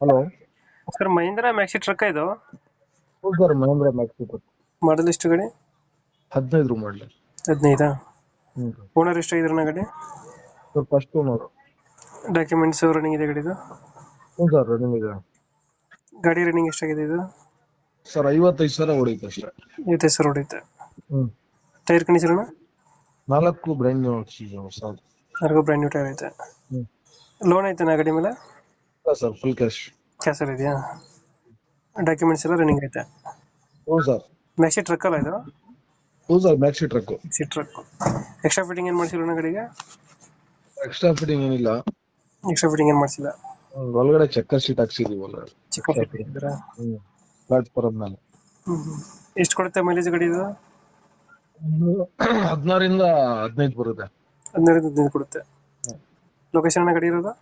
Hello. Sir Mahindra maxi truck ಇದು ಹೌದು sir, Mahendra maxi ಮಾಡಲ್ ಎಷ್ಟು ಗಾಡಿ? 15 ಮಾಡಲಿ. 15. ಹ್ಞೂ ಓನರ್ ಎಷ್ಟಾಗಿದ್ರಣ್ಣ ಗಾಡಿ? Sir, first owner. Documents running ಇದೆ ಗಾಡಿದು? ಹ್ಞೂ ಸರ್, ರನ್ನಿಂಗ್ ಇದೆ. ಗಾಡಿ ರನ್ನಿಂಗ್ ಎಷ್ಟಾಗಿದೆ ಇದು? ಸರ್ 55,000 ಹೊಡೀತು ಅಷ್ಟೇ. 50,000 ಹೊಡೆಯುತ್ತೆ. ಹ್ಞೂ. ಟೈರ್ ಕಂಡೀಷನ್ ಅಣ್ಣ? 4 ಬ್ರ್ಯಾಂಡ್ ನ್ಯೂ ಹಾಕ್ಸಿದ್ದೀವಿ ಹೊಸದು. ಯಾರಿಗೂ ಬ್ರ್ಯಾಂಡ್ ನ್ಯೂ ಟೈರ್ ಐತೆ. ಹ್ಞೂ. ಲೋನ್ ಐತೆ ಗಾಡಿ ಮೇಲೆ? ಇಲ್ಲ ಸರ್, ಫುಲ್ ಕ್ಯಾಶ್. ಕ್ಯಾಸರ್ ಇದೆಯಾ? ಡಾಕ್ಯುಮೆಂಟ್ಸ್ ಎಲ್ಲ ರನ್ನಿಂಗ್ ಐತೆ. ಹ್ಞೂ ಸರ್. ಮ್ಯಾಕ್ಸಿ ಟ್ರಕ್ ಅಲ್ಲ ಇದು? ಹ್ಞೂ sir, maxi truck. Maxi truck. Extra fitting ಏನು ಮಾಡಿಸಿಲ್ಲ ಗಾಡಿಗೆ? ಎಕ್ಸ್ಟ್ರಾ ಫಿಟ್ಟಿಂಗ್ ಏನಿಲ್ಲ. ಎಕ್ಸ್ಟ್ರಾ ಫಿಟ್ಟಿಂಗ್ ಏನು ಮಾಡಿಸಿಲ್ಲ. ಒಳಗಡೆ ಚೆಕ್ಕರ್ ಶೀಟ್ ಹಾಕ್ಸಿದೀವಿ ಒಳಗಡೆ. ಚಿಕ್ಕ ಎಕ್ಸ್ಟ್ರಾ ಫಿಟ್ಟಿಂಗ್ ಫಿಟ್ಟಿಂಗ್. ಇದ್ದೀರಾ? ಹ್ಞೂ. ಪ್ಲಾಟ್ಫಾರಮ್ ಮೇಲೆ. ಎಷ್ಟು ಕೊಡುತ್ತೆ ಮೈಲೇಜ್ ಗಾಡಿ ಇದು? 16 ಇಂದ 15 ಬರುತ್ತೆ. 12 ಕೊಡುತ್ತೆ. ಹ್ಞೂ. ಲೊಕೇಶನ್ ಗಾಡಿ ಇರೋದು?